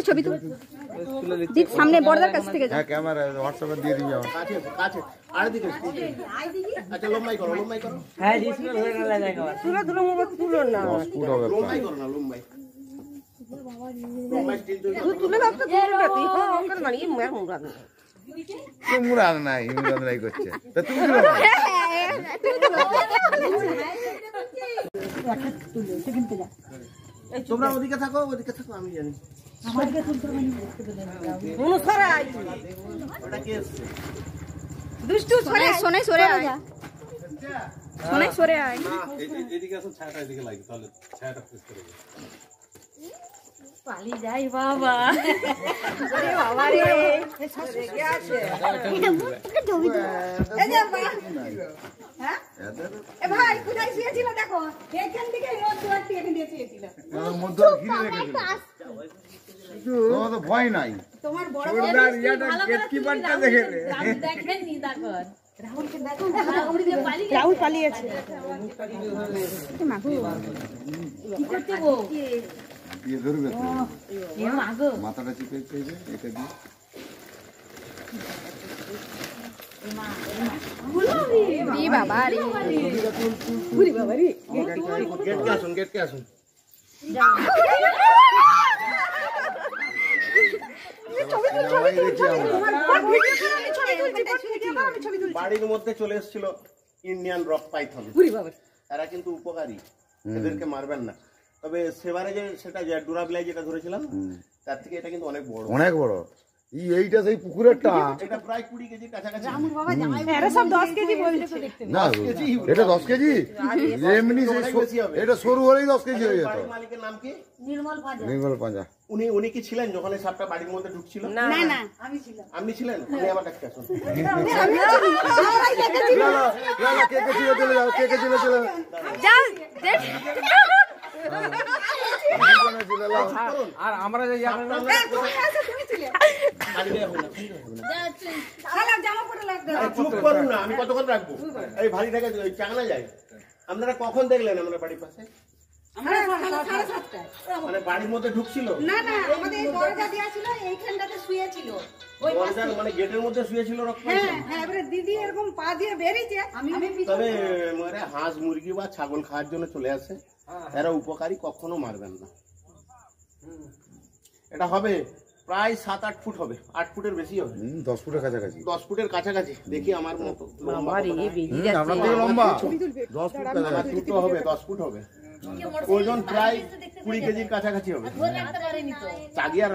ছবি তুল দিক সামনে বড়দার কাছ থেকে হ্যাঁ ক্যামেরা হোয়াটসঅ্যাপে দিয়ে দিই যাও কাছে কাছে আর দিকে আচ্ছা লম্বাই করো হ্যাঁ ডিসপ্লে ধরে না লাগা তুলো তুলো মোবাইল তুলো না ফুট হবে লম্বাই করো না লম্বাই স্টিল তুই তুলে দাও তো তুলটা তুই হ্যাঁ ওখানে দাঁড়িয়ে মের মুরাদ মুরাদ নাই মুরাদ নাই করছে তা তুমি তুলো তোমরা ওদিকে থাকো আমি জানি আমাদেরকে তুলতে হবে মনু সরাই ওটা কি আছে দুষ্টু সরে সোনে সরে আয় সোনে সরে আয় এদিকে আসো ছায়াটা এদিকে লাগি তাহলে ছায়াটা প্রেস করে দাও পালি যাই বাবা আরে বাবা রে রেগে আছে এটা ছবি তুল এই যে বাবা হ্যাঁ এ ভাই কোথায় শুয়েছিল দেখো এখান থেকে মধ্যে এখান দিয়ে শুয়েছিল মধ্যে ঘিরে রেখেছিল তোমার তো ভয় নাই তোমার বড় ছোটদার ইয়াটা গেটকিপারটা দেখে রে দেখেননি দেখো রাহুলকে দেখো রাহুল পালিয়েছে মাগো কি করতে গো দিয়ে ধরবে তো এ মাগো মাথাটা চিপে চেয়ে এটা দিয়ে দি বাবা রে পুরি বাবা রে গেটকে আসুন বাড়ির মধ্যে চলে এসেছিল ইন্ডিয়ান রক পাইথন এরা কিন্তু উপকারী এদেরকে মারবেন না তবে সেবারে যে সেটা যে ডুরাবিলাই যেটা ধরেছিলাম তার থেকে এটা কিন্তু অনেক বড় এইটা সেই পুকুরেরটা এটা প্রায় 20 কেজির কাছাকাছি এরা সব 10 কেজি বলছে দেখতে না এটা 10 কেজি এমনি এটা সরু হলেই 10 কেজি হয়ে যেত বাড়ির মালিকের নাম কি নির্মল পাঁজা উনি কি ছিলেন যখন এই সাপটা বাড়ির মধ্যে ঢুকছিল না না আমি ছিলাম আপনি ছিলেন উনি আমার কাছে আসুন কে কে ছিল চলে যাও কে কে ছিল চলে যাও আর আমরা যে চুপ করুন না আমি কতক্ষণ রাখবো এই ভারীটাকে চাঙানা যায় আপনারা কখন দেখলেন আমরা বাড়ির পাশে মানে বাড়ির মধ্যে ঢুকছিল না না আমাদের এই দরজা দেয়া ছিল এইখানটাতে শুয়ে ছিল ওই দরজার মানে গেটের মধ্যে শুয়েছিল রক্ত হ্যাঁ হ্যাঁ এবারে দিদি এরকম পা দিয়ে বেরিয়েছে আমি তবে মানে হাঁস মুরগি বা ছাগল খাওয়ার জন্য চলে আসে এরা উপকারী কখনো মারবেন না এটা হবে প্রায় 7-8 ফুট হবে 8 ফুটের বেশি হবে 10 ফুটের কাছাকাছি 10 ফুটের কাছাকাছি দেখি আমার মতো আপনার থেকে লম্বা 10 ফুট কাছাকাছি দুটো হবে 10 ফুট হবে ওজন প্রায় 20 কেজির কাছাকাছি হবে চাগিয়ার